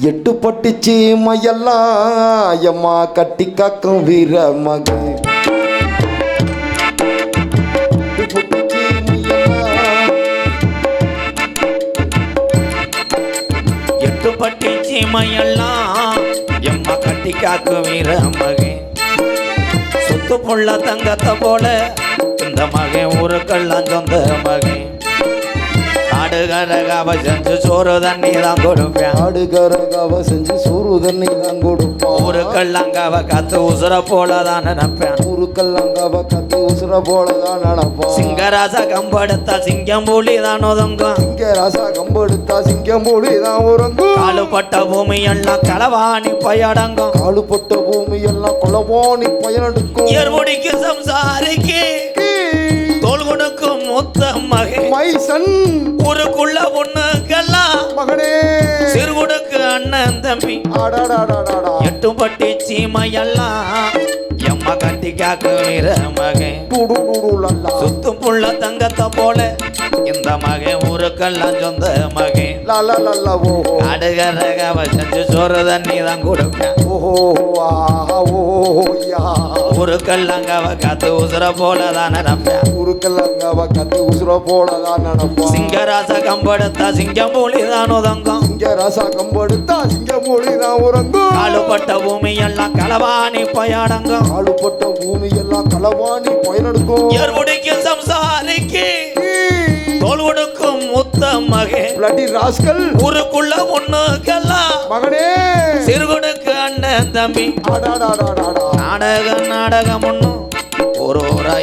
எட்டு பட்டுச்சு மையெல்லாம் எம்மா கட்டி காக்கும் வீர மகன். எட்டு பட்டுச்சு மையெல்லாம் எம்மா கட்டி காக்கும் வீர மகன். சொத்து புள்ள தங்கத்தை போல இந்த மகன் ஊருக்கெல்லாம் சொந்த மகன். ஆடுகரகாவ செஞ்சு சோறு தண்ணி தான் கொடுப்பேன். ஆடுகரகாவ செஞ்சு சோறு தண்ணி தான் கொடுப்பேன். ஊருக்கல்லாங்காவ கத்து உசுர போலதான் நினைப்பேன். ஊருக்கல்லாங்காவ கத்து உசுர போலதான் நினைப்பேன். சிங்கராசா கம்பெடுத்தா சிங்கம் பூலி தான் ஒதுங்கும். சிங்கராசா கம்பெடுத்தா சிங்கம் பூலி தான் உறங்கும். காலுப்பட்ட பூமி எல்லாம் களவாணி பயடங்கும். காலுப்பட்ட பூமி எல்லாம் களவாணி பயனடுக்கும். ஏர்முடிக்கு சம்சாரிக்கு தோல் கொடுக்கும் முத்த மகன் மைசன். ஊருக்குள்ள பொண்ணுக்கெல்லாம் மகனே சிறுகுடுக்கு அண்ணன் தம்பி. எட்டு பட்டி சீமையெல்லாம் எம்மா கட்டி காக்கு வீர மகன். சுத்து புள்ள தங்கத்தை போல இந்த மகன் ஊருக்கெல்லாம் சொந்த மகன். அடுகரகாவ செஞ்சு சோறு தண்ணி தான் கொடுப்பேன். ஊருக்கல்லாங்காவ காத்து உசுர போலதான் நினைப்பேன். ஊருக்கல்லாங்காவ காத்து உசுர போலதான் நினைப்பேன். சிங்கராசா கம்பெடுத்தா சிங்கம் பூலி தான் உதங்கும். சிங்கராசா கம்பெடுத்தா சிங்கம் பூலி தான் உறங்கும். காலுப்பட்ட பூமி எல்லாம் களவாணி பயடங்கும். காலுப்பட்ட பூமி எல்லாம் களவாணி பயனடுக்கும். ஏர்முடிக்கு சம்சாரிக்கு தோல் கொடுக்கும் முத்த மகன். Bloody rascal. ஊருக்குள்ள பொண்ணுக்கெல்லாம் மகனே சிறுகுடுக்கு அண்ணன் தம்பி. நாடகம் ஒண்ணு ஒரு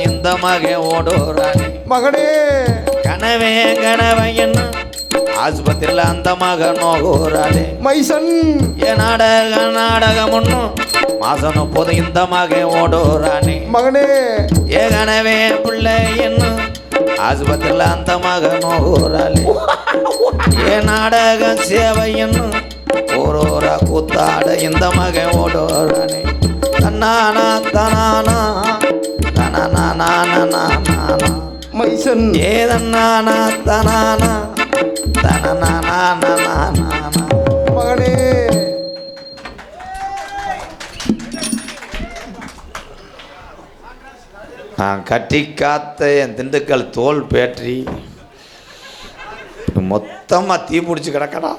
இந்த மகன் ஓடுறானே மகனே. கனவே கனவையன்னு ஆஸ்பத்திரியில அந்த மகன் நோகுறானே மைசன். ஏ நாடகம் ஒண்ணு மாசம் 30 இந்த மகன் ஓடுறானே மகனே. ஏ கனவே பிள்ளை என்ன ஆஸ்பத்திரியில அந்த மகன் நோகுறாளே. ஏ நாடகம் சேவையன்னு ஒரு கூத்தாட இந்த மகன் ஓடுறானே. தன்னானா தனானா தனானா மைசன். ஏ தன்னானா தனானா தனானா மகனே. நான் கட்டி காத்த என் திண்டுக்கல் தோல் பேற்றி மொத்தமாக தீ பிடிச்சி கிடக்கடா.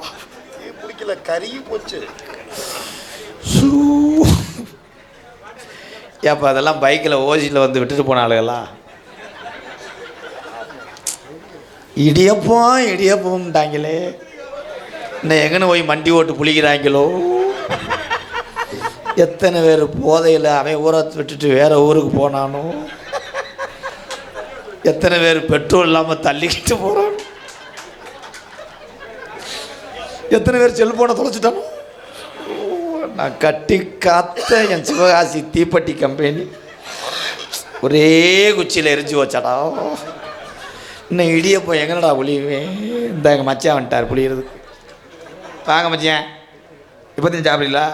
தீ பிடிக்கல, கருகி போச்சு. ஏப்பா அதெல்லாம் பைக்கில் ஓசியில் வந்து விட்டுட்டு போன ஆளுகள்லாம் இடியப்பம்ட்டாங்களே. இன்னும் எங்கன்னு போய் மண்டி ஓட்டு புளிக்கிறாங்களோ. எத்தனை பேர் போதையில் அவன் ஊரை விட்டுட்டு வேற ஊருக்கு போனானோ. எத்தனை பேர் பெட்ரோல் இல்லாமல் தள்ளிக்கிட்டு போகிறான். எத்தனை பேர் செல்போனை தொலைச்சிட்டானோ. நான் கட்டி காத்த என் சிவகாசி தீப்பெட்டி கம்பெனி ஒரே குச்சியில் எரிஞ்சு வச்சாடா. இன்னும் இடியப்போ எங்கனடா புளியுவேன். இந்த எங்கள் மச்சான் வந்துட்டார் புளியறதுக்கு. வாங்க மச்சான், இப்போத்தையும் சாப்பிடலா.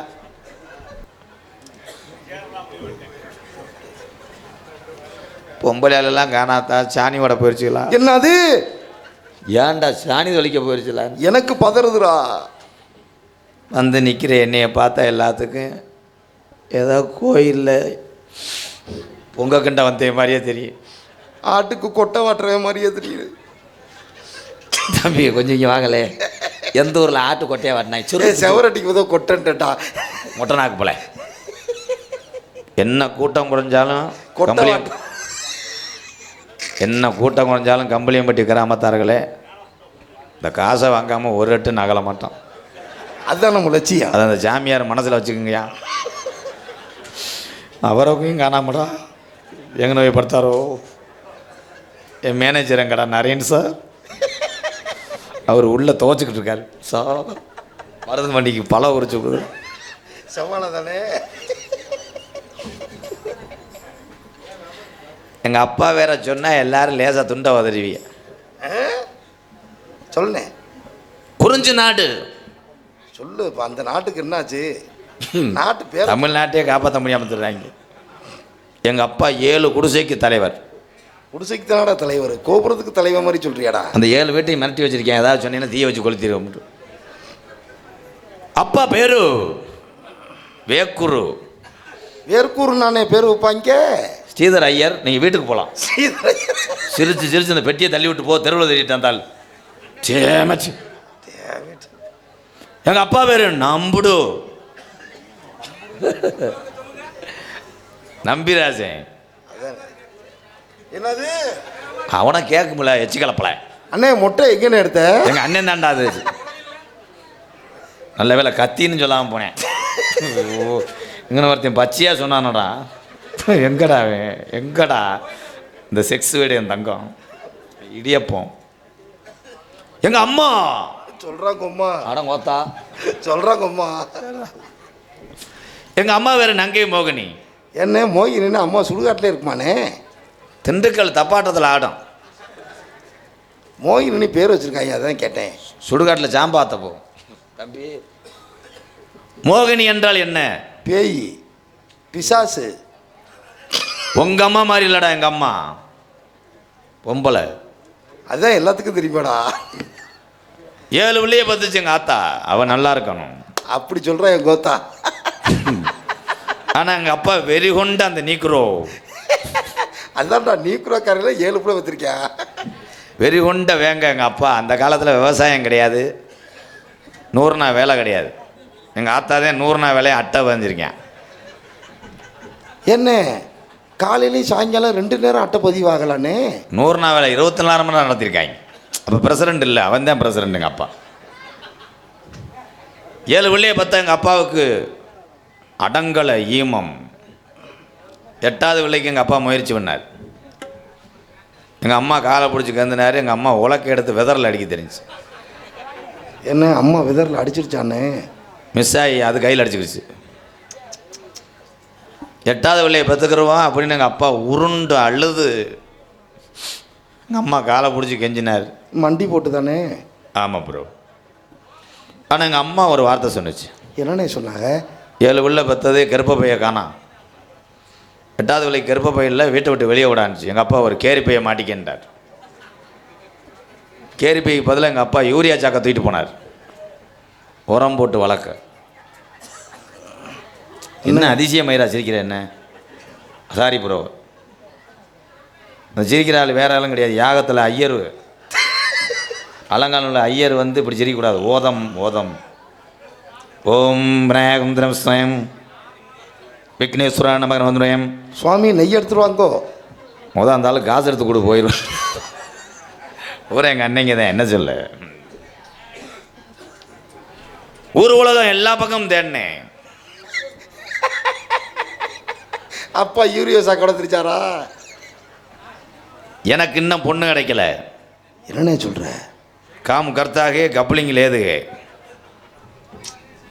பொம்பளையாலெல்லாம் காணாத்தா சாணி வடை போயிடுச்சுங்களா. என்னது? ஏன்டா சாணி தொலைக்க போயிடுச்சுல. எனக்கு பதறுதுரா. வந்து நிற்கிற என்னையை பார்த்தா எல்லாத்துக்கும் ஏதோ கோயிலில் பொங்க கண்டை வந்த மாதிரியே தெரியும். ஆட்டுக்கு கொட்டை வாட்டுற மாதிரியே தெரியுது. தம்பி கொஞ்சம் இங்கே வாங்கலே. எந்த ஊரில் ஆட்டு கொட்டையாக வாட்டினா செவரட்டிக்கு போதோ கொட்டன்ட்டா மொட்டை நாக்கு போல. என்ன கூட்டம் குறைஞ்சாலும் கம்பளியம்பட்டி கிராமத்தார்களே இந்த காசை வாங்காமல் ஒரு எட்டு நகல மாட்டோம். அதுதான் நம்ம லட்சியம். அதை அந்த ஜாமியார் மனசில் வச்சுக்கோங்கய்யா. அவரையும் காணாமடா எங்கே நோய் படுத்தாரோ. என் மேனேஜர் எங்கடா நரேன் சார், அவர் உள்ளே துவச்சிக்கிட்டு இருக்காரு சார். மருந்து வண்டிக்கு பழம் உரிச்சு கொடுக்குது. சவால தானே. எங்கள் அப்பா வேற சொன்னால் எல்லாரும் லேசாக துண்டை உதறிவிய. சொல்லுனே. குறிஞ்சி நாடு சொல்லு. இப்போ அந்த நாட்டுக்கு என்னாச்சு? நாட்டு பேர் தமிழ்நாட்டையே காப்பாற்ற முடியாமல் தர்றாங்க. எங்கள் அப்பா 7 குடிசைக்கு தலைவர். குடிசைக்கு தானடா தலைவர்? கோபுரத்துக்கு தலைவர் மாதிரி சொல்றியாடா? அந்த 7 வீட்டையும் மிரட்டி வச்சிருக்கேன். ஏதாவது சொன்னீங்கன்னா தீய வச்சு கொளுத்திடுவோம். அப்பா பேரு வேக்குரு. வேர்க்கூர் நானே பேர் வைப்பாங்க. ஸ்ரீதர் ஐயர். நீங்கள் வீட்டுக்கு போகலாம். சிரிச்சு சிரிச்சு அந்த பெட்டியை தள்ளி விட்டு போ, தெருவில் தள்ளிட்டு வந்தால் சேமச்சு. எங்கள் அப்பா பேர் நம்புடு, நம்பிராஜன். என்னது அவனை கேட்கும்ல, எச்சு கலப்பல. அண்ணே மொட்டை எங்கன்னு எடுத்த? எங்கள் அண்ணன் தாண்டா அது. நல்ல வேலை கத்தின்னு சொல்லாமல் போனேன். ஓ, இங்கே ஒருத்தன் பச்சையாக சொன்னானடா. எங்கடா எங்கடா இந்த செக்ஸ் வீடு என் தங்கம் இடியப்போம். எங்கள் அம்மா சொல்கிறாங்க அம்மா. அடங்கோத்தா சொல்கிறாங்க அம்மா. எங்கள் அம்மா வேறு நங்கை மோகினி. என்ன மோகினின்னு அம்மா சுடுகாட்டில் இருக்குமானே? திண்டுக்கல் தப்பாட்டத்தில் ஆடும். மோகினி பேர் வச்சுருக்காங்க, அதான் கேட்டேன். சுடுகாட்டில் சாம்பாத்த போ தம்பி. மோகினி என்றால் என்ன? பேய், பிசாசு. உங்கள் அம்மா மாதிரி இல்லைடா எங்கள் அம்மா, பொம்பளை. அதுதான் எல்லாத்துக்கும் தெரியுமாடா. 7 பிள்ளைய பத்துச்சு எங்கள் ஆத்தா. அவன் நல்லா இருக்கணும் அப்படி சொல்கிறேன் என் கோத்தா. ஆனால் எங்கள் அப்பா வெறி கொண்டு அந்த நீக்குறோ. அதான்டா நீக்குறோ கரையில் 7 பிள்ளை வச்சுருக்கேன். வெறி கொண்ட வேங்க எங்கள் அப்பா. அந்த காலத்தில் விவசாயம் கிடையாது, 100 நாள் வேலை கிடையாது. எங்கள் ஆத்தாதே 100 நாள் வேலையை அட்டை வந்திருக்கேன். என்ன காலையிலையும் சாயங்காலம் 2 நேரம் அட்டை பதிவாகலானே? 100 நாள் வேலை 24 மணி நேரம் நடத்திருக்காங்க. அப்போ பிரசிடண்ட் இல்லை, அவன் தான் பிரசிடண்ட் எங்கள் அப்பா. 7 பிள்ளையை பார்த்தா எங்கள் அப்பாவுக்கு அடங்கலை ஈமம். 8வது பிள்ளைக்கு எங்கள் அப்பா முயற்சி பண்ணார். எங்கள் அம்மா காலை பிடிச்சி கந்துனார். எங்கள் அம்மா உலக்க எடுத்து விதரில் அடிக்க தெரிஞ்சு. என்ன அம்மா விதரில் அடிச்சிருச்சானே? மிஸ் ஆகி அது கையில் அடிச்சுக்கிடுச்சு. 8வது பிள்ளையை பெற்றுக்கிறோம் அப்படின்னு எங்கள் அப்பா உருண்டு அழுது எங்கள் அம்மா காலை பிடிச்சி கெஞ்சினார். மண்டி போட்டு தானே? ஆமாம் ப்ரோ. ஆனால் எங்கள் அம்மா ஒரு வார்த்தை சொன்னிச்சு. என்னன்னே சொன்னாங்க? 7 பிள்ளை பெற்றதே கருப்பை பையை காணாம். 8வது பிள்ளை கருப்பை பையில் வீட்டை விட்டு வெளியே விடாந்துச்சு. எங்கள் அப்பா ஒரு கேரி பையை மாட்டிக்கின்றார். கேரி பைக்கு பதிலாக எங்கள் அப்பா யூரியா சாக்கை தூக்கிட்டு போனார், உரம் போட்டு வளர்க்க. என்ன அதிசயம் மயிரா சிரிக்கிற? என்ன சாரி ப்ரோ, அந்த சிரிக்கிற ஆள் வேற ஆளும் கிடையாது. யாகத்தில் ஐயர், அலங்கானில் ஐயர் வந்து இப்படி சிரிக்கக்கூடாது. ஓதம் ஓதம் ஓம் விநாயகம் ஸ்வயம் விக்னேஸ்வரா நமக்கு வந்துடுவேன். சுவாமி நெய் எடுத்துருவாங்கோ. அந்த ஆள் காசு எடுத்து கொடு போயிடும். ஊரே எங்கள் அன்னைங்க தான், என்ன சொல்ல. ஊர் உலகம் எல்லா பக்கமும் தேடினேன். அப்பா யூரியா சாக்கடை திரிச்சாரா? எனக்கு இன்னும் பொண்ணு கிடைக்கல. என்னன்னே சொல்கிற? காம் கர்த்தாக கப்ளிங் லேது.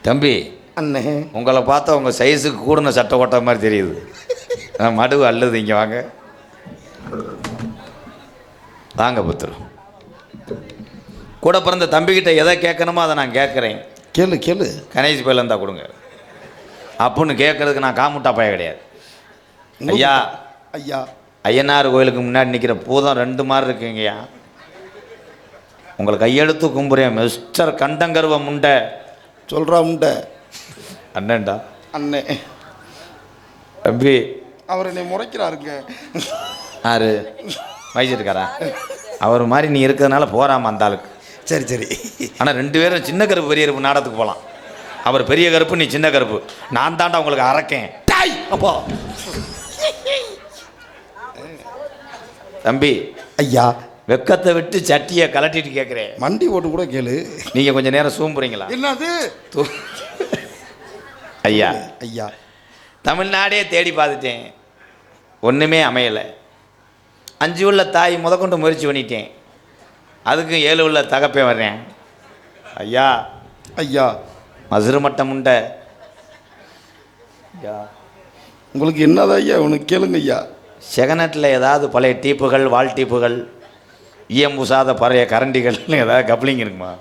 தம்பி அண்ணே, உங்களை பார்த்தா உங்கள் சைஸுக்கு கூடின சட்டை ஓட்ட மாதிரி தெரியுது. மடுவு அல்லது இங்கே வாங்க வாங்க புத்துரு. கூட பிறந்த தம்பிக்கிட்ட எதை கேட்கணுமோ அதை நான் கேட்குறேன். கேளு கேளு. கணேஷ் பையில இருந்தால் கொடுங்க அப்புடின்னு கேட்கறதுக்கு நான் காமுட்டா பைய கிடையாது. ஐயா ஐயா, ஐயனார் கோயிலுக்கு முன்னாடி நிற்கிற பூதம் 2 மாதிரி இருக்குங்கய்யா. உங்களை கையெழுத்து கும்புறேன் மிஸ்டர் கண்டங்கருவ முண்டை. சொல்கிறா முண்டை அண்ணன்டா. அண்ணே தம்பி அவர் என்னை முறைக்கிறாருங்க. யாரு வயசிருக்காரா? அவர் மாதிரி நீ இருக்கிறதுனால போகிறாம அந்த ஆளுக்கு. சரி சரி. ஆனால் 2 பேரும் சின்ன கருப்பு பெரிய கருப்பு நாடகத்துக்கு போகலாம். அவர் பெரிய கருப்பு, நீ சின்ன கருப்பு. நான் தாண்டா உங்களுக்கு அறக்கேன். அப்போ தம்பி ஐயா, வெக்கத்தை விட்டு சட்டியை கலட்டிட்டு கேட்குறேன். மண்டி ஓட்டு கூட கேளு. நீங்கள் கொஞ்சம் நேரம் சூம்புறீங்களா? என்னது? ஐயா ஐயா, தமிழ்நாடே தேடி பார்த்துட்டேன், ஒன்றுமே அமையலை. 5 உள்ள தாய் முதற்கொண்டு முயற்சி பண்ணிட்டேன், அதுக்கும் 7 உள்ள தகப்பே வர்றேன். ஐயா ஐயா, மசுறு மட்டம் உண்ட ஐயா, உங்களுக்கு என்னதான் ஐயா உனக்கு கேளுங்க ஐயா. செகனட்டில் ஏதாவது பழைய டீப்புகள், வால் டீப்புகள், ஈயம்பூசாத பழைய கரண்டிகள் ஏதாவது கப்ளிங் இருக்குமா?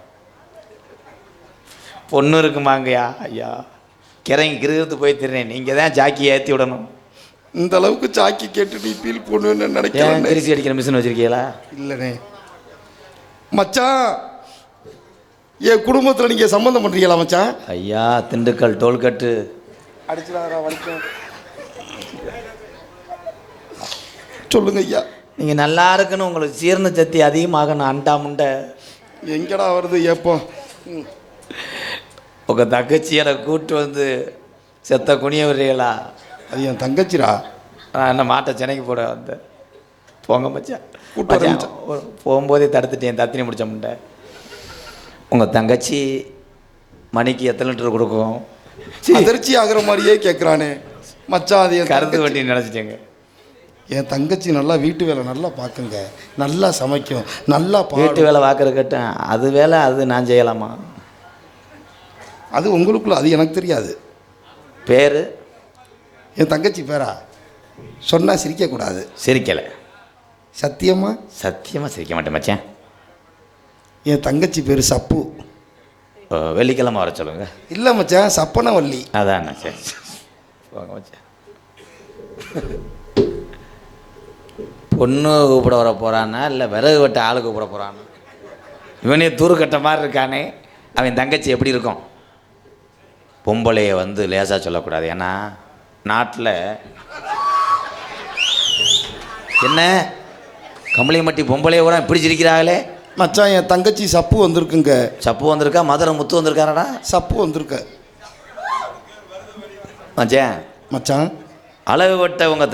பொண்ணு இருக்குமாங்கய்யா? ஐயா கிறங்கி கிருகிறது போய் திருறேன். நீங்கள் தான் ஜாக்கி ஏற்றி விடணும். இந்த அளவுக்கு சாக்கி கேட்டு நீ ஃபீல் பண்ணுவேன்னு நினைக்கிறேன். கிரிசி அடிக்கிற மிஷின் வச்சுருக்கீங்களா? இல்லைண்ணே. மச்சான் என் குடும்பத்தில் நீங்கள் சம்மந்தம் பண்ணுறீங்களா மச்சான்? ஐயா திண்டுக்கல் டோல்கட்டு அடிச்சுடாதா வலிக்கும். சொல்லுங்க ஐயா. நீங்கள் நல்லா இருக்குன்னு உங்களுக்கு சீரண சக்தி அதிகமாகணும் அண்டா முண்டை. எங்கடா வருது எப்போ? உங்கள் தங்கச்சியரை கூப்பிட்டு வந்து செத்த குனிய விடுறீங்களா? அது என் தங்கச்சிரா. நான் என்ன மாட்டை சென்னைக்கு போட வந்தேன். போங்க மச்சான். கூப்பிட்டு வரேன் மச்சான் போகும்போதே தடுத்துட்டேன். தத்தினி முடிச்ச முண்டை. உங்கள் தங்கச்சி மணிக்கு எத்தனை லிட்டர் கொடுக்கும்? அதிர்ச்சி ஆகிற மாதிரியே கேட்குறானே மச்சான். அது என் கருத்து வட்டி நினச்சிட்டேங்க. என் தங்கச்சி நல்லா வீட்டு வேலை நல்லா பார்க்குங்க, நல்லா சமைக்கும், நல்லா வீட்டு வேலை பார்க்குற கட்டும் அது வேலை. அது நான் செய்யலாமா? அது உங்களுக்குள்ள, அது எனக்கு தெரியாது. பேர் என் தங்கச்சி பேரா சொன்னால் சிரிக்கக்கூடாது. சிரிக்கலை. சத்தியமா? சத்தியமாக சிரிக்க மாட்டேன் மச்சான். என் தங்கச்சி பேர் சப்பு. வெள்ளிக்கிழமை வர சொல்லுங்க. இல்லை மச்சான், சப்பனவல்லி. அதான் சரி போங்க மச்சான். பொண்ணு கூப்பிட வர போகிறானா இல்லை விறகு வெட்ட ஆளு கூப்பிட போகிறானா? இவனே தூரு கட்ட மாதிரி இருக்கானே. அவன் தங்கச்சி எப்படி இருக்கும்? பொம்பளையை வந்து லேசாக சொல்லக்கூடாது. ஏன்னா நாட்டில் என்ன கம்பளியம்பட்டி பொம்பளையை கூட இப்படி சிரிக்கிறாங்களே. மச்சான் என் தங்கச்சி சப்பு வந்திருக்குங்க. சப்பு வந்திருக்கா? மதுரை முத்து வந்திருக்காரடா. சப்பு வந்திருக்க மச்சான். மச்சான் அளவு வெட்ட உங்க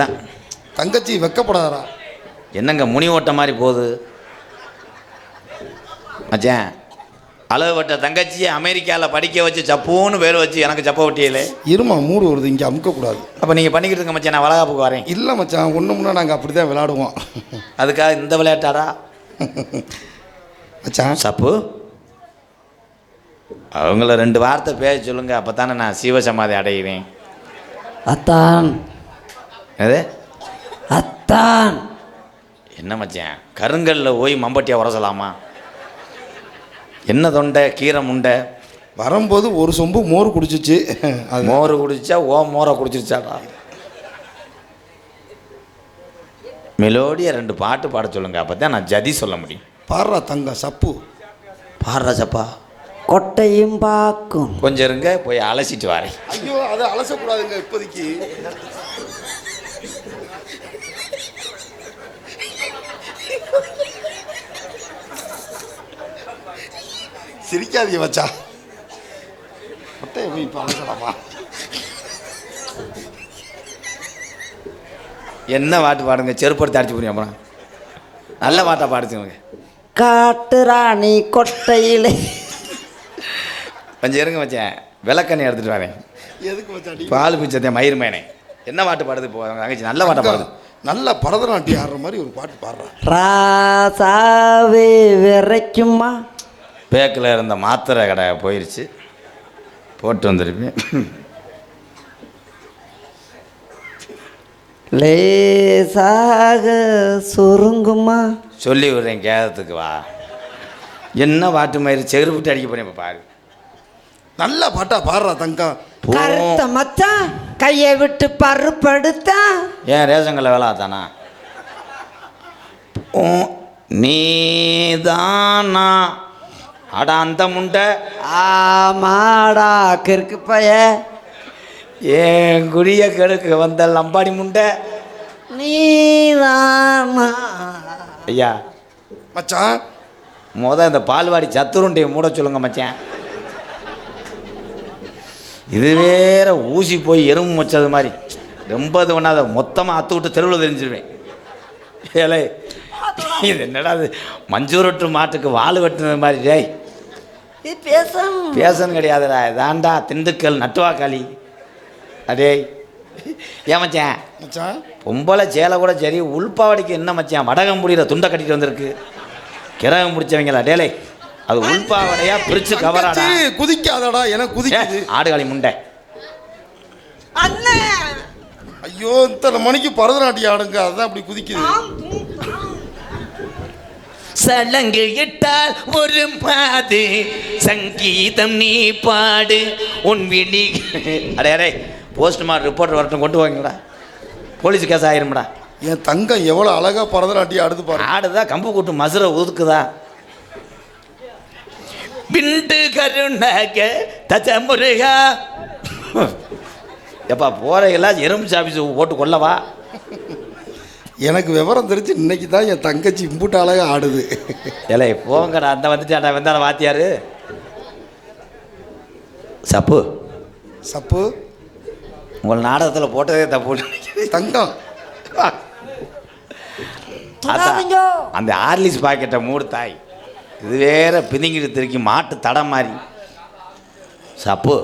தங்கச்சி வெக்கப்படாதா? என்னங்க முனி ஓட்ட மாதிரி போகுது மச்சான். அளவு வெட்ட தங்கச்சியை அமெரிக்காவில் படிக்க வச்சு சப்புன்னு பேர் வச்சு எனக்கு சப்ப வெட்டியலே. இருமா மூடு வருது, இங்கே அமுக்கக்கூடாது. அப்போ நீங்கள் பண்ணிக்கிட்டு இருங்க மச்சான். நான் வளகாப்புக்கு வரேன். இல்லை மச்சான், ஒன்று முன்னா நாங்கள் அப்படி தான் விளையாடுவோம். அதுக்காக இந்த விளையாட்டாடா மச்சான்? சப்பு அவங்கள 2 வார்த்தை பேச சொல்லுங்க. அப்போ தானே நான் சிவசமாதி அடைவேன். அத்தான். அது அத்தான். என்ன மச்சான் கருங்கல்ல போய் மம்பட்டியாக உரசலாமா? என்ன தொண்டை கீரை முண்டை? வரும்போது ஒரு சொம்பு மோர் குடிச்சிச்சு. அது மோர் குடிச்சா மோரை குடிச்சிருச்சாடா. மெலோடியா 2 பாட்டு பாட சொல்லுங்க. அப்போ தான் நான் ஜதி சொல்ல முடியும். பாடுறா தங்க சப்பு. பாடுறா சப்பா. கொட்டையும் பாக்கும். கொஞ்சம் இருங்க போய் அலசிட்டு வரேன். ஐயோ அதை அலசக்கூடாதுங்க இப்போதைக்கு. சிரிக்காதீங்க மச்சா. கொட்டையை போய் இப்போ அலசலாமா? என்ன பாட்டு பாடுங்க? செருப்படுத்தி அடிச்சு புரியும். அப்புறம் நல்ல பாட்டா பாடுச்சுங்க. காட்டு ராணி கொட்டையிலே. கொஞ்சம் இருங்க மச்சான். விளக்கண்ணி எடுத்துகிட்டு வரேன். எதுக்கு மச்சான்? பால் பிச்சத்தேன் மயிர் மேனே. என்ன பாட்டு பாடுது போவாங்க தங்கச்சி? நல்ல பாட்டா பாடுது. நல்ல பரதநாட்டியம் ஆடுற மாதிரி ஒரு பாட்டு பாடுறான். ராசாவே விரைக்குமா. பேக்கில் இருந்த மாத்திரை கடை போயிடுச்சு, போட்டு வந்துருப்பேன். லேசாக சுருங்குமா. சொல்லி விடுறேன் கேதத்துக்கு வா. என்ன பாட்டு மயிறு செருப்புட்டு அடிக்க போறேன். இப்போ பாரு நல்ல பாட்டா பாடுறா தங்கம். கருத்த மச்சான் கையை விட்டு பருப்படுத்தா. ஏன் ரேஷன்களை வேலை ஆத்தானா? நீதானா அடா அந்த முண்டை. ஆமாடா கிறுக்கு பைய. ஏன் குடிய கெடுக்க வந்த லம்பாடி முண்டை. நீதானா. ஐயா மச்சான் இந்த பால்வாடி சத்துருண்டையை மூட சொல்லுங்க மச்சான். இது வேற ஊசி போய் எறும்பு வச்சது மாதிரி ரொம்ப இது பண்ணாத. மொத்தமாக அத்து விட்டு தெருவில் தெரிஞ்சிருவேன். ஏலே இது என்னடா அது மஞ்சூரட்டு மாட்டுக்கு வாள் வெட்டுனது மாதிரி. டேய் பேசணும் கிடையாதுடா. இதாண்டா திண்டுக்கல் நட்டுவாக்காளி. அடே ஏன் மச்சான் மச்சான் பொம்பளை சேலை கூட சரி, உள்பாவடிக்கு என்ன மச்சான் வடகம் முடிகிற துண்டை கட்டிட்டு வந்திருக்கு. கிரகம் முடிச்சவங்களா? டேலே அது உள்பாவடையா பிரிச்சு கவராடா. குதிக்காதடா எனக்கு குதிக்குது. ஆடுகாலி முண்டை. ஐயோ இத்தனை மணிக்கு பரதநாட்டியம் ஆடுங்க, அதுதான் அப்படி குதிக்குது. சலங்கு இட்டால் ஒரு பாது சங்கீதம் நீ பாடு உன் விழி. அடே அடே போஸ்ட்மார்ட் ரிப்போர்ட் வரட்டும், கொண்டு வாங்கடா. Police case ஆயிரும்டா. என் தங்கம் எவ்வளோ அழகா பரதநாட்டியம் ஆடுது பாரு. ஆடுதா கம்பு கூட்டு மசுரை ஒதுக்குதா. பிண்டு கருணாக தச்ச முருகா. எப்பா போறையெல்லாம் எறும்பு சாப்பிச்சு போட்டு கொள்ளவா? எனக்கு விவரம் தெரிஞ்சு இன்னைக்கு தான் என் தங்கச்சி இம்புட்டு அழகாக ஆடுது. இல்லை போங்கடா, அந்த வந்துட்டாடா, வந்தாலும் வாத்தியாரு. சப்பு சப்பு உங்கள் நாடகத்தில் போட்டதே தப்பு. தங்கம் அதான் அந்த ஆர்லிஸ் பாக்கெட்டை மூடு தாய். இது வேற பிதுங்கிட்டு திருக்கி மாட்டு தடம் மாதிரி. சப்பு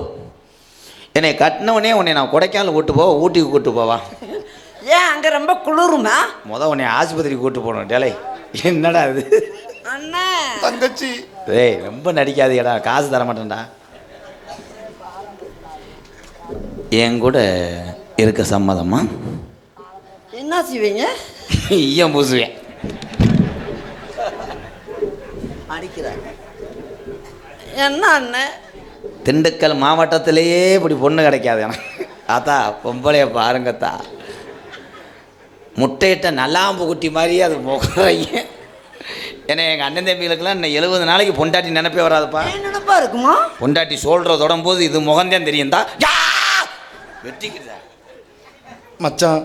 என்னை கட்டினவனே உன்னை நான் கொடைக்கானல் கூட்டு போவா, ஊட்டிக்கு கூட்டு போவா? ஏன் அங்கே ரொம்ப குளிருமா? உன்னை ஆஸ்பத்திரிக்கு கூட்டு போகணும். டேலை என்னடா இது? அண்ணா தங்கச்சி ஏய் ரொம்ப நடிக்காதீடா, காசு தர மாட்டேன்டா. என் கூட இருக்க சம்மதமா? என்ன செய்வீங்க? ஈயம் பூசுவேன். அடிக்கிறாங்க என்ன அண்ணன்? திண்டுக்கல் மாவட்டத்திலேயே இப்படி பொண்ணு கிடைக்காது எனக்கு. ஆத்தா பொம்பளைய பாருங்கத்தா, முட்டையிட்ட நல்லாம்பு குட்டி மாதிரியே அது முகரைங்க. ஏன்னா எங்கள் அண்ணன் தம்பிகளுக்கெல்லாம் இன்னும் 70 நாளைக்கு பொண்டாட்டி நினைப்பே வராதுப்பா. நினைப்பா இருக்குமா? பொண்டாட்டி சோல்ற தொடரும்போது இது முகந்தான் தெரியும் தான் வெட்டிக்குதா. மச்சான்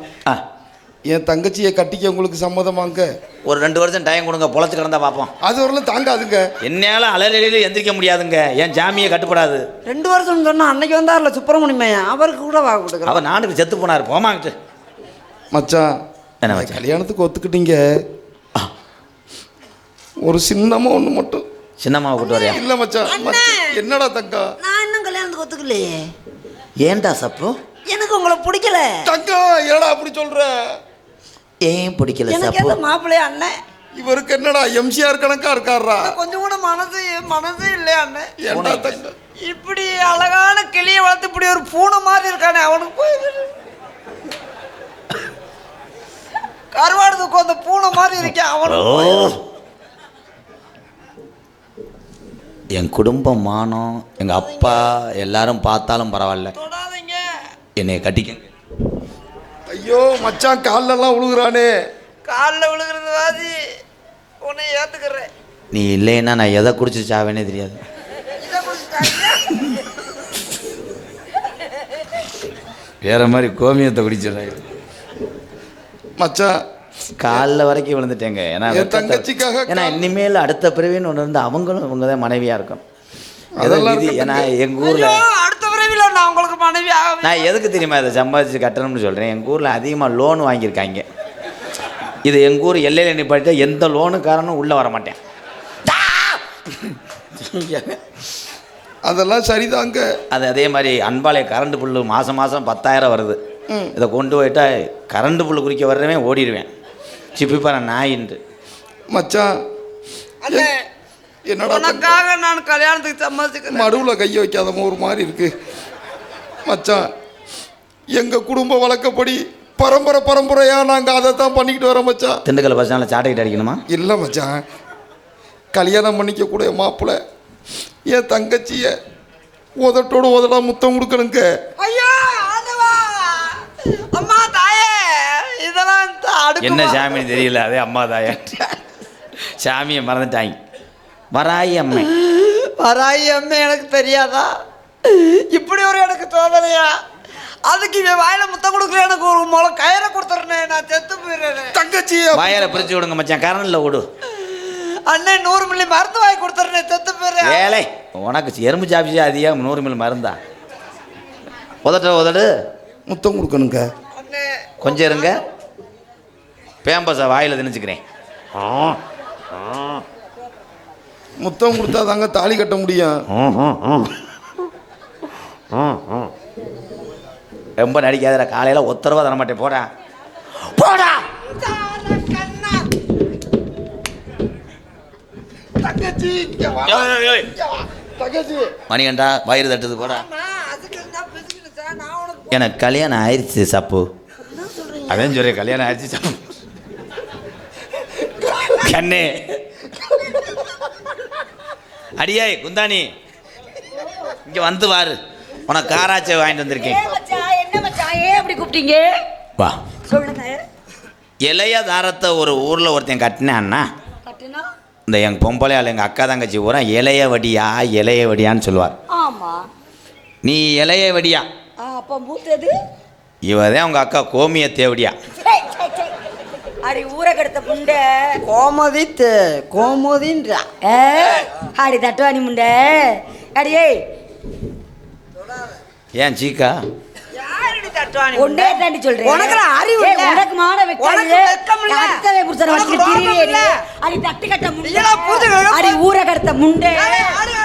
என் தங்கச்சியை கட்டிக்க உங்களுக்கு சம்மதமாங்க? ஒரு 2 வருஷம் டைம் கொடுங்க, பொழைச்சி கிடந்தா பார்ப்போம். அது வரலாம் தாங்காதுங்க. என்னால் அலறியில எந்திரிக்க முடியாதுங்க, என் ஜாமியை கட்டுப்படாது. 2 வருஷம் சொன்னா அன்னைக்கு வந்தார்ல சுப்பிரமணியமையா, அவருக்கு கூட வாக்கு கொடுக்குறேன். அவர் நாட்டுக்கு செத்து போனார், போமாங்கிட்டு. மச்சான் என்ன மச்சான்? கல்யாணத்துக்கு ஒத்துக்கிட்டீங்க, ஒரு சின்னமா ஒன்று மட்டும். சின்னம்மாவை கூட்டு வரையா? இல்லை மச்சான். என்னடா தங்கா? நான் இன்னும் கல்யாணத்துக்கு ஒத்துக்கலையே. ஏன்டா சப்பு? எனக்கு உங்களை பிடிக்கல. தங்கா என்னடா அப்படி சொல்ற? ஏன் பிடிக்கல எனக்கு சப்பு? எந்த மாப்பிள்ளையா அண்ணன்? இவருக்கு என்னடா எம்ஜிஆர் கணக்கா இருக்காரா? கொஞ்சம் கூட மனசு இல்லையா அண்ணன்? ஏன்டா தங்கா இப்படி அழகான கிளியை வளர்த்து இப்படி ஒரு பூனை மாதிரி இருக்கானே, அவனுக்கு போய் கருவாடுக்கு அந்த பூனை மாதிரி இருக்கேன் அவனுக்கு. என் குடும்பம் மானம், எங்கள் அப்பா எல்லாரும் பார்த்தாலும் பரவாயில்ல, என்னை கட்டிக்க. ஐயோ மச்சான் கால்லெல்லாம் விழுகுறானே. காலில் விழுகிறது வாதி, உன்னை ஏற்றுக்கிறேன். நீ இல்லைன்னா நான் எதை குடிச்சு சாவேனே தெரியாது. வேற மாதிரி கோமியத்தை குடிச்சிடுறேன் மச்சான். காலில் வரைக்கும் விழுந்துட்டேங்க. ஏன்னா இனிமேல் அடுத்த பிறவின்னு ஒன்று இருந்து அவங்களும் இவங்க தான் மனைவியாக இருக்கும். ஏன்னா எங்கள் ஊரில் அடுத்த பிறவில நான் உங்களுக்கு மனைவி ஆகும். நான் எதுக்கு தெரியுமா இதை சம்பாதிச்சு கட்டணும்னு சொல்கிறேன். எங்கள் ஊரில் அதிகமாக லோன் வாங்கியிருக்காங்க. இது எங்கள் ஊர் எல்லையில் நிப்பாட்டிட்டா எந்த லோனுக்காரனும் உள்ளே வர மாட்டேன். அதெல்லாம் சரிதாங்க. அது அதே மாதிரி அன்பாளைய கரண்ட் புல்லு மாதம் 10,000 வருது. இதை கொண்டு போயிட்டா கரண்ட் புல்லு குறிக்க வர்றவன் ஓடிடுவேன். சிப்பிப்பான நாயின்று. மச்சான் என்னடா உனக்காக நான் கல்யாணத்துக்கு சம்மதிக்கிறேன். மடுவில் கையை வைக்காத ஒரு மாதிரி இருக்கு மச்சான். எங்கள் குடும்ப வழக்கப்படி பரம்பரையாக நாங்கள் அதை தான் பண்ணிக்கிட்டு வரோம் மச்சான். திண்டுக்கல் பஸ் ஸ்டாண்டில் சாட்டைக்கிட்டு அடிக்கணுமா? இல்லை மச்சான், கல்யாணம் பண்ணிக்கக்கூடிய மாப்பிள்ளை என் தங்கச்சியை உதட்டோடு உதடா முத்தம் கொடுக்கணுங்க. ஐயோ அம்மா தாயே, இதெல்லாம் என்ன சாமின்னு தெரியல, அதே அம்மா தாயே சாமியை மறந்துட்டாங்க. வராயி அம்மை எனக்கு தெரியாதா? இப்படி ஒரு எனக்கு தோணலையா? அதுக்கு இவன் வாயில முத்தம் கொடுக்கல, எனக்கு ஒரு முளை கயிறை கொடுத்துறேன், நான் செத்து போயிடுறேன். தங்கச்சி வாயில பிரிச்சு விடுங்க மச்சான், கரண்டில் விடு. அண்ணன் 100 மில்லி மருந்து வாங்கி கொடுத்துறேன், செத்து போயிடுறேன். ஏழை உனக்கு எறும்பு சாப்பிச்சு அதிகம் 100 மில்லி மருந்தா? உதடு முத்தம் கொடுக்கணுங்க. கொஞ்சம் இருங்க, பேம்பஸை வாயில் திணிச்சுக்கிறேன். முத்தம் கொடுத்தா தாங்க தாலி கட்ட முடியும். ரொம்ப நடிக்காத, காலையில் ஒத்தரவா தர மாட்டேன். போடா போடா. மணிகண்டா வயிறு தட்டுது, போடா. எனக்கு கல்யாணம் ஆயிடுச்சு சப்பு. அதான் சொல்றேன், கல்யாணம் ஆயிடுச்சு சப்பு. கண்ணே அடியே குந்தானி, இங்க வந்து வாரு, உனக்கு காராச்சை வாங்கிட்டு வந்திருக்கேன். என்ன மச்சான், ஏன் அப்படி கூப்பிட்டீங்க? வா சொல்லுங்க. இளைய தாரத்தை ஒரு ஊரில் ஒருத்தன் கட்டினான்னா, இந்த எங்கள் பொம்பளை ஆள் எங்கள் அக்கா தங்கச்சி பூரா இளைய வடியான்னு சொல்லுவார். ஆமா. நீ இளைய வடியா, அப்ப மூத்தது இவதான் உங்கள் அக்கா கோமிய தேவடியா. அடி ஊரை கெடுத்த முண்டை கோமதின்றா. அடி தட்டுவாணி முண்டை. அடியே ஏன் சீக்கா ஒன்னே தாண்டி சொல்றேன். உனக்கு அறிவு இல்ல. உனக்கு மான வெக்கம் இல்ல. அடுத்தவே புருஷனை வச்சுட்டு திரிவேடி. அடி தட்டு கட்ட முண்டை. அடி ஊரை கெடுத்த முண்டை.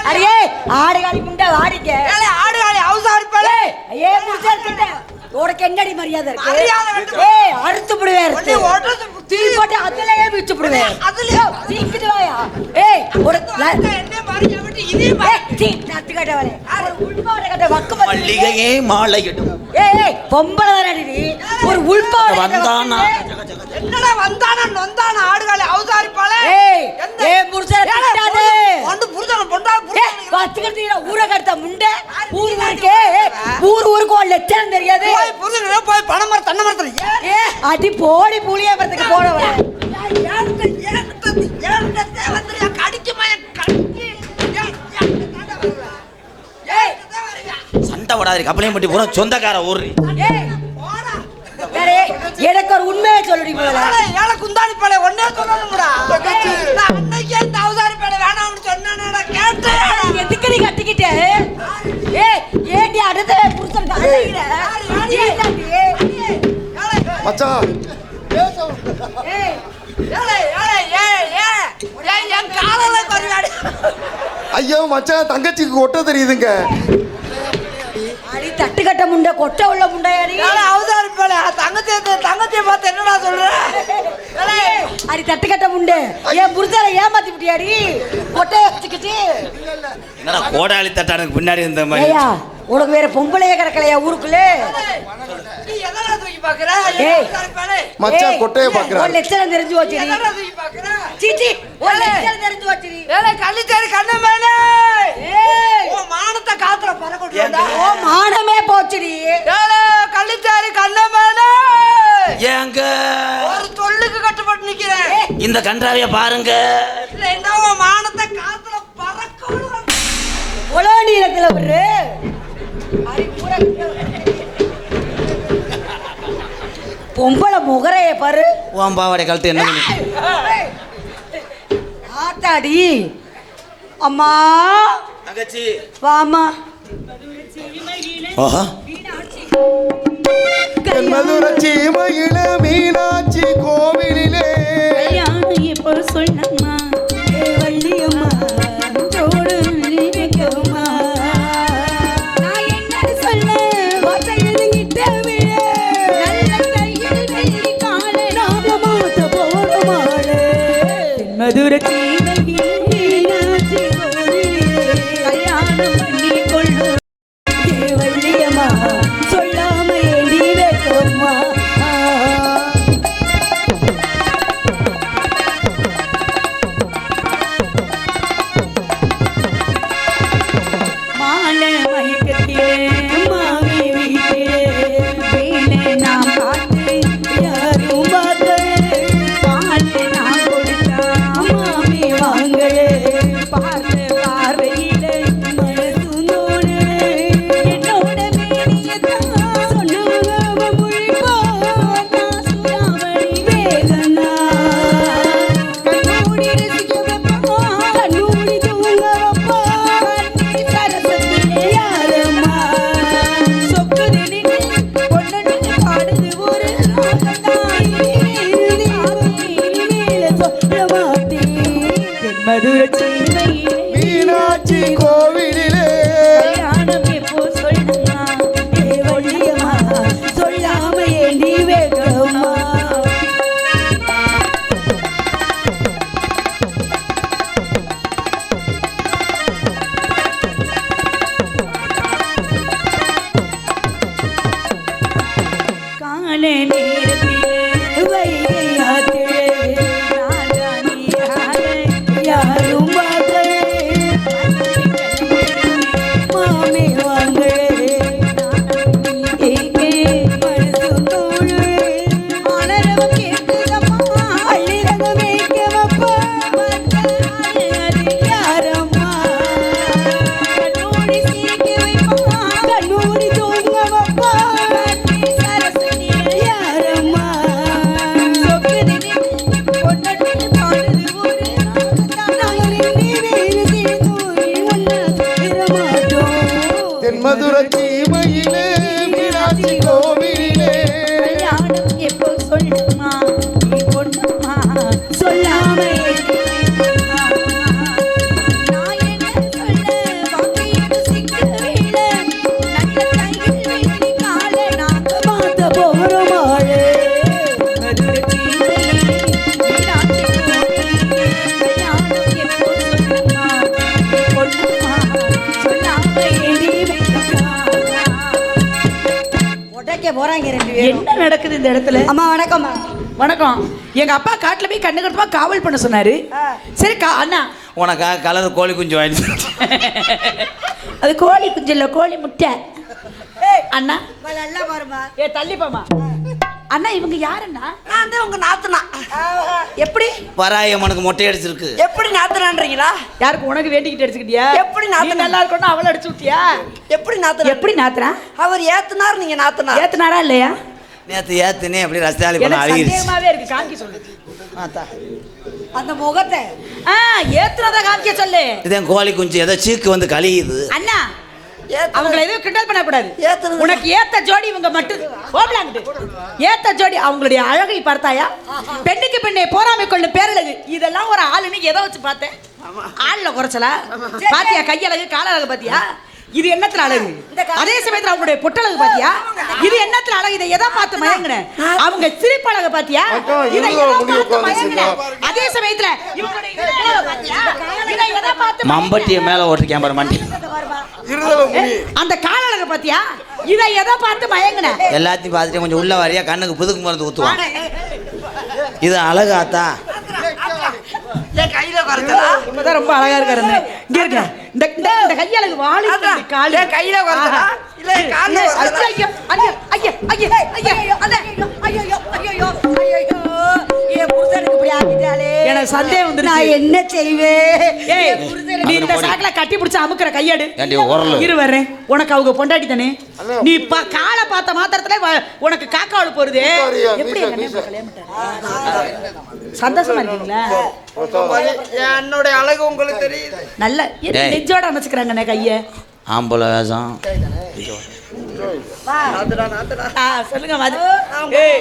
அடியே ஆடுகாலி முண்டை வாடிக்க. ஆடுகாலி அவசாரிப்பாளே. ஏ புருஷன் கிட்ட உனக்கு என்னடி மரியாதை இருக்கு? ஏய் அறுத்து விடுவேன். தீ போட்டு அதுலயே விச்சு விடுவேன். அதுலயே சீக்கிட்டு வாயா. ஏய் ஒரு என்ன மாதிரி அவட்டி இதே மாதிரி சீ தட்டு கட்டவளே. ஒரு உள்பாவடை கட்ட வக்கு மல்லிகையே மாலையிடும். ஏய் பொம்பளை தானடி ஒரு உள்பாவடை வந்தானா என்னடா வந்தானா நொந்தானா ஆடுகாலி அவசாரிப்பாளே. ஏய் ஏ புருஷனை கட்டாதே. வந்து புருஷனை பொண்டா ஏய் வச்சுக்கிட்டீங்க ஊரை கட்ட முண்டை. ஊருக்கு ஊருக்கு ஒரு லட்சம் தெரியாது. புருஷனை போய் பணம் மர தன்ன மரத்துல ஏ அடி போடி புளிய மரத்துக்கு போறவ. சண்டை விடாது கப்பலையும் பட்டி பூரா சொந்தக்கார ஊர். எனக்கு ஒரு உண்மையை சொல்லுடி முதல்ல. ஏழை குந்தாணி பாலை ஒன்னே சொல்லணும்டா. அன்னைக்கே இந்த அவதாரி பாலை வேணாம்னு சொன்னானடா கேட்டேன். எதுக்கு நீ கட்டிக்கிட்ட? ஏய் ஏடி அடுத்த புருஷன் காலையில மச்சான் ஏய் ஏழை ஏழை ஏய் என் காலையில கொண்டாடி. ஐயோ மச்சான் தங்கச்சிக்கு ஒட்ட தெரியுதுங்க. அடி தட்டு கட்ட முண்டை கொட்ட உள்ள முண்டையாடி. அவதாரி பாலை தங்கச்சியை பார்த்து என்னடா சொல்ற? அடி தட்டு கட்ட முண்டை என் புருஷனை ஏமாத்தி விட்டியாடி கொட்டைய வச்சுக்கிட்டு. என்னடா கோடாளி தட்டானுக்கு பின்னாடி இருந்த மாதிரி. ஐயா உனக்கு வேற பொம்பளையே கிடக்கலையா ஊருக்குள்ள? நீ எதனா தூக்கி பாக்குற? ஏய் மச்சான் கொட்டைய பாக்குறான். ஒரு லட்சம் தெரிஞ்சு வச்சிரி. எதனா தூக்கி பாக்குற? சீச்சி ஒரு லட்சம் தெரிஞ்சு வச்சிரி. ஏலே கள்ளிச்சாரி கண்ணு மேலே. ஏய் ஓ மானத்தை காத்துல பறக்கட்டுடா. ஓ மானமே போச்சுடி. ஏலே கள்ளிச்சாரி கண்ணு மேலே. ஏங்க ஒரு சொல்லுக்கு கட்டுப்பட்டு நிக்கிறேன். இந்த கன்றாவிய பாருங்க. இல்ல என்னவோ மானத்தை காத்துல பறக்கணும். ஒளோ நீளத்துல ஒரு அடி பூரா பொம்பளை முகரைய பாரு. உன் பாவாடை கழுத்து என்ன ஆத்தாடி அம்மா தங்கச்சி வாமா. ஓஹோ மதுரை சீமையில மீனாட்சி கோவிலிலே கல்யாணம் எப்போ சொன்னம்மா வள்ளியம்மா தோடு வைக்கம்மா. நான் என்ன சொல்ல வார்த்தை எழுதிட்ட விழ நல்ல கையில் வெள்ளி காலை நாம மாத்த போற மாடு மதுரை சீமையில் மீனாட்சி கோவிலிலே கல்யாணம் பண்ணி கொள்ளு வள்ளியம்மா சொல்லாம எழுதி வைக்கம்மா. மாலை மயக்கத்திலே மாமி வீட்டிலே வேலை நான் பார்த்து யாரும் பார்க்கலே. பாலை நான் கொடுத்தா மாமி வாங்கலே. பார்த்த பார்வையிலே மனசும் தோணலே. என்னோட மேனியத்தான் சொன்னவங்க முழிப்பா நான் சுறாவளி வேகனா. கண்ணூடி ரசிக்க வைப்பா கண்ணூடி தூங்க வைப்பா. கண்ணி சரசத்திலே யாரம்மா சொக்குது நின்று பொண்ணு பாடுது ஒரு ராகத்தான். மேல சொல்ல மாட்டேன் மதுரை சீமையிலே மீனாட்சி கோவிலிலே கல்யாணம் எப்போ சொல்லுமா வள்ளியம்மா சொல்லாம ஏண்டி வேகம்மா. கால நேரத்திலே வைகை ஆத்திலே ராஜா நீராட யாரும் பார்க்கலே. மாமே வாங்களே ஏகே மனசும் தோழே. ஆனரவம் கேட்குதம்மா அள்ளிரகம் வைக்கவப்பா. வந்த மதுரை சீமையிலே மீனாட்சி கோவிலே கல்யாணம் எப்போ சொல்லுமா நீ பொண்ணுமா சொல்லாம நான் என்ன சொல்ல வாங்கியது சிக்கவேல நல்ல கையில் வெள்ளி கால நாங்க பார்த்த போறோமாளே மதுரை சீமையிலே மீனாட்சி கோவிலே கல்யாணம் எப்போ சொல்லுமா நீ பொண்ணுமா சொல்லாம ஏடி வைக்கா. உடைக்க போறாங்க 2 பேரும். என்ன நடக்குது இந்த இடத்துல? அம்மா வணக்கம்மா. வணக்கம். எங்க அப்பா காட்டுல போய் கண்ணு கட்டுமா காவல் பண்ண சொன்னாரு. சரி அண்ணா உனக்காக கலர் கோழி குஞ்சு வாங்கி அது கோழி குஞ்சு இல்ல கோழி முட்டை. அண்ணா நல்லா பாருமா. ஏ தள்ளிப்பாமா. அண்ணா இவங்க யாருண்ணா? நான் தான் உங்க நாத்தனா. எப்படி பராயம்மனுக்கு மொட்டை அடிச்சிருக்கு. எப்படி நாத்தனான்றீங்களா? யாருக்கு உனக்கு வேண்டிக்கிட்டு அடிச்சுக்கிட்டியா? எப்படி நீ நாத்தனா? நல்லா இருக்கணும் அவளை அடிச்சு விட்டியா? எப்படி நாத்தனா? எப்படி நாத்துறா? அவர் ஏத்துனார், நீங்க நாத்தனா. ஏத்துனாரா இல்லையா? நேற்று ஏத்துனே அப்படி ரஸ்தாலி பண்ண எனக்கு அழுகிருச்சு. சந்தேகமாவே இருக்கு. காமிக்க சொல்லு. அந்த முகத்தை ஏத்துனதா காமிக்க சொல்லு. இதன் கோழி குஞ்சு ஏதோ சீக்கு வந்து கழியுது. அண்ணா ஏத்துனது. அவங்கள எதுவும் கிண்டல் பண்ணக்கூடாது. ஏத்துனது. உனக்கு ஏத்த ஜோடி இவங்க மட்டும் ஓடலாங்கிட்டு. ஏத்த ஜோடி அவங்களுடைய அழகை பார்த்தாயா? பெண்ணுக்கு பெண்ணை போராமை கொள்ளும் பேரழகு. இதெல்லாம் ஒரு ஆளுன்னு எதை வச்சு பார்த்தேன்? ஆள்ல குறைச்சலா? பாத்தியா கையழகு காலழகு பாத்தியா? இது என்னத்துல அழகு? அதே சமயத்துல அவங்களுடைய பொட்டழகு பாத்தியா? இது என்னத்துல அழகு? இதை எதை பார்த்து மயங்குன? அவங்க சிரிப்பழகு பாத்தியா? இதை எதை பார்த்து மயங்குன? அதே சமயத்துல இவங்களுடைய இதழழகு பாத்தியா? இதை எதை பார்த்து மம்பட்டிய மேல ஓட்டு கேம்பர் மண்டி அந்த காலழகு பாத்தியா? இதை எதை பார்த்து மயங்குன? எல்லாத்தையும் பார்த்துட்டு கொஞ்சம் உள்ள வரியா கண்ணுக்கு புதுக்கு மருந்து ஊத்துவான். இது அழகாத்தா? என் கையில வரதா? இப்பதான் ரொம்ப அழகா இருக்காரு. இங்க இருக்க இந்த இந்த கையழகு வாளி காலி என் கையில வரதா? இல்ல என் கால்ல வரதா? ஐயா ஐயா ஐயா ஐயா ஐயா எனக்கு சந்தேகம் வந்துருச்சு. நான் என்ன செய்வேன்? ஏய் நீ இந்த சாக்குல கட்டி பிடிச்ச அமுக்குற கையாடு. ஏண்டி உரலு? இரு வர்றேன். உனக்கு அவங்க பொண்டாட்டி தானே? நீ காலை பார்த்த மாத்திரத்துல உனக்கு காக்காவளு போறது. எப்படி எங்க அண்ணன் கல்யாணம் பண்ணிட்டாரு? சந்தோஷமா இருக்கீங்களா? என்னோட அழகு உங்களுக்கு தெரியுது. நல்ல என்ன நெஞ்சோட அமைச்சுக்கிறாங்கண்ணே கைய. ஆம்பளை வேஷம். நாத்தனா, நாத்தனா. சொல்லுங்க மது. ஏய்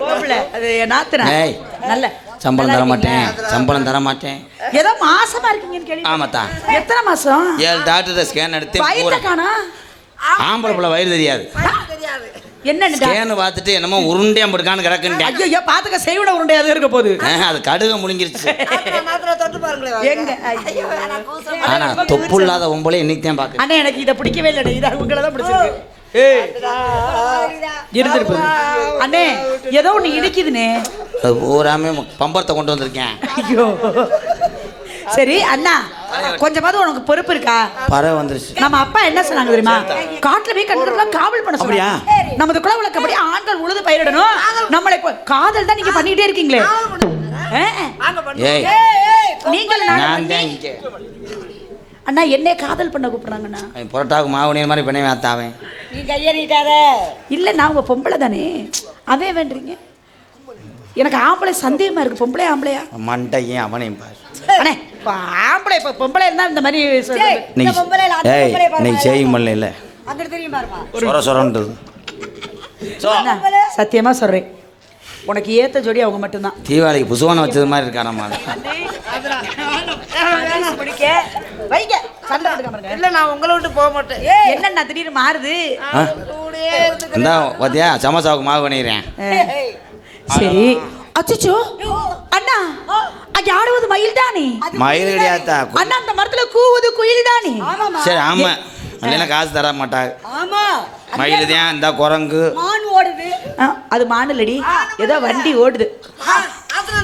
கோபுல அது நாத்துனா. ஏய். நல்ல சம்பளம் தர மாட்டேன், சம்பளம் தர மாட்டேன். ஏதோ மாசமா இருக்கீங்கன்னு கேள்வி. ஆமாத்தா. எத்தனை மாசம்? 7 டாக்டர் ஸ்கேன் எடுத்து வயிற்ற காணா? ஆம்பளை பிள்ளை வயிறு தெரியாது. தெரியாது. என்னன்னு ஸ்கேன் பார்த்துட்டு என்னமோ உருண்டையா போட்டுக்கான்னு கிடக்குன்ட்டேன். ஐயோ பாத்துக்க செய்விட உருண்டையாது இருக்க போகுது. அது கடுக முழுங்கிருச்சு. நாத்தனா தொட்டு பாருங்களேன். எங்க ஐயோ, நான் கூசம். ஆனா தொப்பு இல்லாத ஒம்பளை இன்னைக்கு தான் பாக்கு. அண்ணா எனக்கு இதை பிடிக்கவே இல்லை. இதை உங்களை தான் பிடிச்சிருக்கு. ஏய் இருந்துருப்பது அண்ணே ஏதோ ஒண்ணு இடிக்குதுண்ணே. அது பூராமே பம்பரத்தை கொண்டு வந்திருக்கேன். ஐயோ சரி அண்ணா கொஞ்சமாவது உனக்கு பொறுப்பு இருக்கா? பறவை வந்துருச்சு. நம்ம அப்பா என்ன சொன்னாங்க தெரியுமா? காட்டுல போய் கண்டுக்கலாம் காவல் பண்ண அப்படியா? சொன்னாங்க. நமது குல வழக்கப்படி ஆண்கள் உழுது பயிரிடணும். நம்மளை காதல் தான் நீங்க பண்ணிட்டே இருக்கீங்களே. ஏய் நீங்கள் நான் தான் இங்கே அண்ணா என்ன காதல் பண்ண கூப்பிடுறாங்கண்ணா. புரோட்டாவுக்கு மாவுனியர் மாதிரி பண்ணி வாத்தாவேன். நீ கையறிட்டார இல்ல நான் உங்க பொம்பளை தானே அதே வேண்டுறீங்க. எனக்கு ஆம்பளை சந்தேகமா இருக்கு. பொம்பளை ஆம்பளையா? மண்டையும் அவனையும் பாரு. அண்ணே இப்ப ஆம்பளை இப்ப பொம்பளை இருந்தா இந்த மாதிரி சொல்றது. இன்னைக்கு செய்யும் பண்ணல இல்லை அங்க தெரியும் பாருமா. சொர சொரன்றது. அண்ணா, சத்தியமா சொல்றேன் உனக்கு ஏத்த ஜோடி அவங்க மட்டும்தான். தீபாவளிக்கு புசுவான வச்சது மாதிரி இருக்கா நம்ம. வைங்க சண்டை போட்டுக்காம இல்ல நான் உங்களை விட்டு போக மாட்டேன். என்னண்ணா திடீர்னு மாறுது. இந்தா பாத்தியா சமோசாவுக்கு மாவு பண்ணிடுறேன். சரி அச்சோ அண்ணா அங்க ஆடுவது மயில் தானே? மயில் கிடையாதா? அண்ணா அந்த மரத்துல கூவுது குயில் தானே? சரி ஆமா இல்லைன்னா காசு தர மாட்டாங்க. ஆமா மயில் தான் இந்த குரங்கு மான் ஓடுது. அது மானுலடி ஏதோ வண்டி ஓடுது.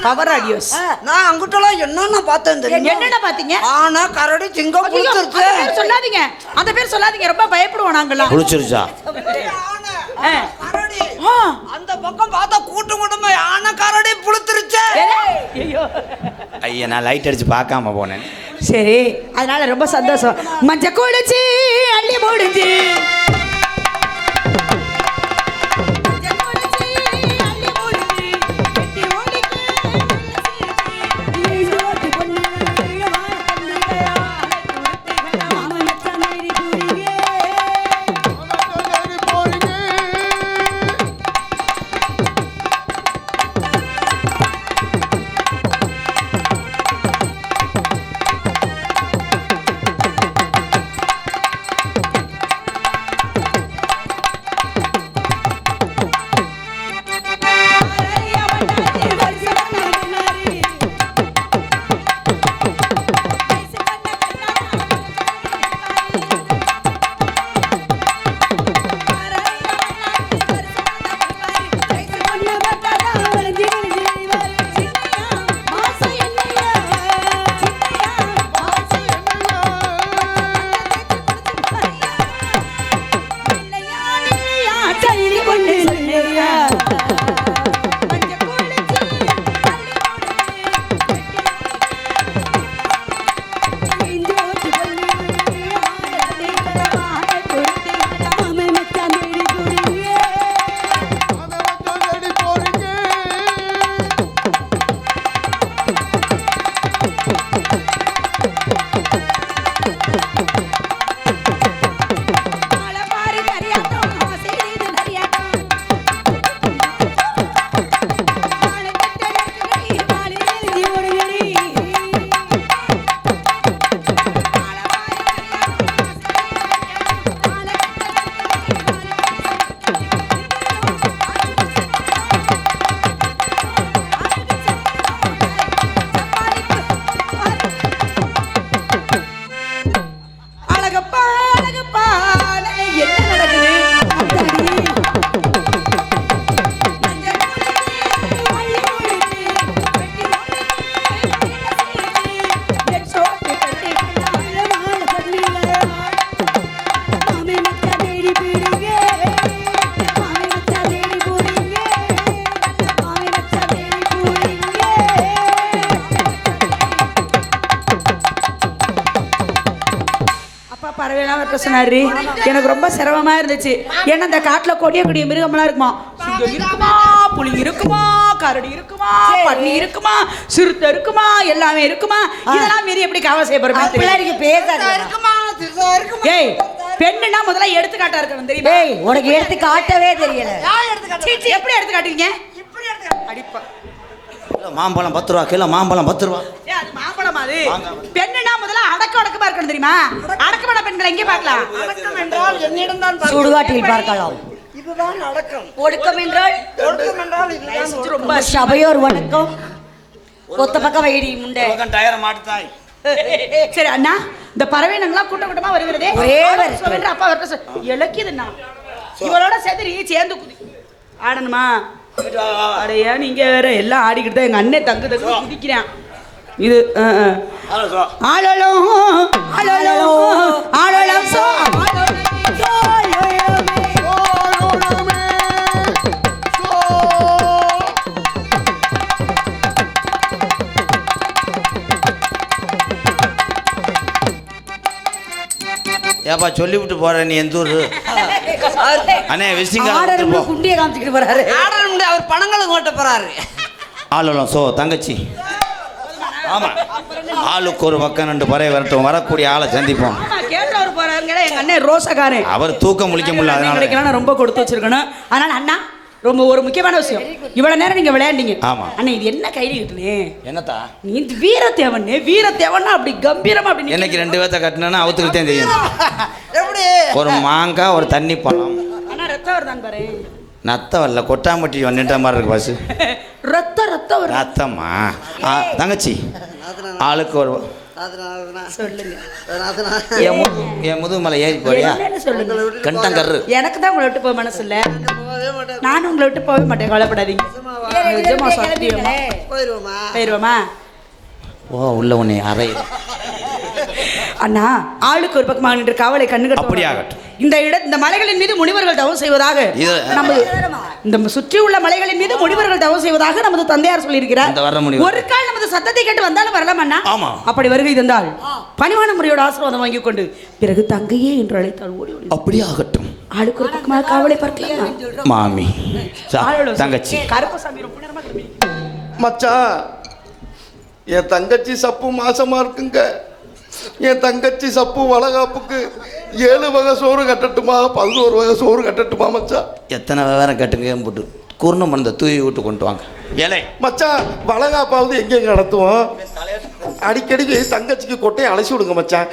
Power audios. நான் அங்கிட்டலாம் என்னென்ன பார்த்தேன் தெரியுமா? என்னென்ன பாத்தீங்க? ஆனா கரடி சிங்கம் ஐயோ, அந்த புடிச்சிருச்சு. பேர் சொல்லாதீங்க அந்த பேர் சொல்லாதீங்க ரொம்ப பயப்படுவோம் நாங்கெல்லாம். குளிச்சிருச்சா? கரடி ஆ. அந்த பக்கம் பார்த்தா கூட்டம் கூட்டமா யானை கரடி புளுத்துருச்சு. ஐயோ ஐயா நான் லைட் அடிச்சு பார்க்காம போனேன். சரி அதனால ரொம்ப சந்தோஷம். மஞ்ச குளிச்சு அள்ளி முடிஞ்சு காவலையெல்லாம் வைக்க சொன்னாரு. எனக்கு ரொம்ப சிரமமா இருந்துச்சு. ஏன்னா இந்த காட்டுல கொடிய கொடிய மிருகம்லாம் இருக்குமா, சிங்கம் இருக்குமா, புலி இருக்குமா, கரடி இருக்குமா, பன்னி இருக்குமா, சிறுத்தை இருக்குமா, எல்லாமே இருக்குமா. இதெல்லாம் மீறி எப்படி காவல் செய்ய போறோம்? பிள்ளைக்கு பேசாத. ஏய், பெண்ணுனா முதல்ல எடுத்துக்காட்டா இருக்கணும் தெரியுமா? ஏய், உனக்கு எடுத்து காட்டவே தெரியல. எப்படி எடுத்து காட்டுவீங்க? அடிப்பா மாம்பழம் 10 ரூபா கிலோ, மாம்பழம் 10 ரூபா. அது மாம்பழம். அது பெண்ணுனா முதல்ல அடக்கமா இருக்கணும் தெரியுமா? அடக்கமான பெண்களை எங்கே பார்க்கலாம்? அடக்கம் என்றால் என்னிடம் தான் சுடுகாட்டில் பார்க்கலாம். இதுதான் அடக்கம். ஒடுக்கம் என்றால் இதுதான் ரொம்ப சபையோர் வணக்கம். ஒத்த பக்கம் வைடி முண்டை. டயரை மாட்டுத்தாய். சரி அண்ணா, இந்த பறவைனங்களாம் கூட்டம் கூட்டமா வருகிறதே, ஒரே சொல்ற அப்பா வரட்ட இலக்கியதுண்ணா. இவளோட சேர்ந்து குதி ஆடணுமா? அடையா நீங்க வேற எல்லாம் ஆடிக்கிட்டு தான் எங்க அண்ணன் தங்கு குதிக்கிறேன். இது ஆளலும் ஆளலும் ஆளலம் சோ ஏப்பா சொல்லிவிட்டு போற நீ எந்த ஊரு? அண்ணே விசிங்க குண்டியை காமிச்சிக்கிட்டு போறாரு. ஆடல் முடியாது, அவர் பணங்களுக்கு ஓட்ட போறாரு. ஆளும் சோ தங்கச்சி. ஆமா, ஆளுக்கு ஒரு பக்கம் 2 பறவை வரட்டும், வரக்கூடிய ஆளை சந்திப்போம். கேட்டவர் போறாருங்க எங்க அண்ணன் ரோசக்காரன். அவர் தூக்கம் முழிக்க முடியல, அதனால கிடைக்கலாம் ரொம்ப கொடுத்து வச்சிருக்கணும். அதனால அண்ணா ரொம்ப ஒரு முக்கியமான விஷயம், இவ்வளவு நேரம் நீங்க விளையாண்டீங்க. ஆமா அண்ணா, இது என்ன கையில கிட்டுனே? என்னத்தா நீ வீரத்தேவனே, வீரத்தேவன்னா அப்படி கம்பீரமா அப்படி என்னைக்கு 2 பேர்த்த கட்டினா அவுத்துக்கிட்டே தெரியும். எப்படி ஒரு மாங்காய், ஒரு தண்ணி பழம். அண்ணா ரத்தம் வருதான் பாரு. நத்த வரல, கொட்டாம்பட்டி வந்துட்ட மாதிரி இருக்கு பஸ். ரத்தம் வரும். ரத்தம்மா. தங்கச்சி ஆளுக்கு ஒரு சொல்லுங்க. என் முதுமலை ஏறி போறியா? என்னன்னு சொல்லுங்க. கண்டங்கரு. எனக்கு தான் உங்களை விட்டு போக மனசு இல்ல. நானும் உங்களை விட்டு போக மாட்டேன், கவலைப்படாதீங்க. நிஜமா சத்தியமா போயிருவோமா? ஓ உள்ள உன்னை அறை. அண்ணா, ஆளுக்கு ஒரு பக்கமாக நின்று காவலை கண்ணுகள் அப்படி ஆகட்டும். இந்த மலைகளின் மீது முனிவர்கள் தவம் செய்வதாக, இந்த சுற்றி உள்ள மலைகளின் மீது முனிவர்கள் தவம் செய்வதாக நமது தந்தையார் சொல்லியிருக்கிறார். ஒரு கால் நமது சத்தத்தை கேட்டு வந்தாலும் வரலாம் அண்ணா. அப்படி வருகை தந்தால் பணிவான முறையோட ஆசீர்வாதம் வாங்கி கொண்டு பிறகு தங்கையே என்று அழைத்தால் ஓடி ஓடி. அப்படி ஆகட்டும். ஆளுக்கு ஒரு பக்கமாக காவலை பார்க்கலாம். மாமி தங்கச்சி கருப்பசாமி ரொம்ப நேரமா மச்சான், என் தங்கச்சி சப்பு மாசமா இருக்குங்க. என் தங்கச்சி சப்பு வளகாப்புக்கு 7 வகை சோறு கட்டட்டுமா, 11 வகை சோறு கட்டட்டுமா மச்சான்? எத்தனை விவரம் கட்டுங்க போட்டு குருணம் பண்ண தூவி விட்டு கொண்டு வாங்க. ஏழை மச்சான், வளகாப்பாவது எங்கே நடத்துவோம்? அடிக்கடிக்கு தங்கச்சிக்கு கொட்டையை அலசி விடுங்க மச்சான்.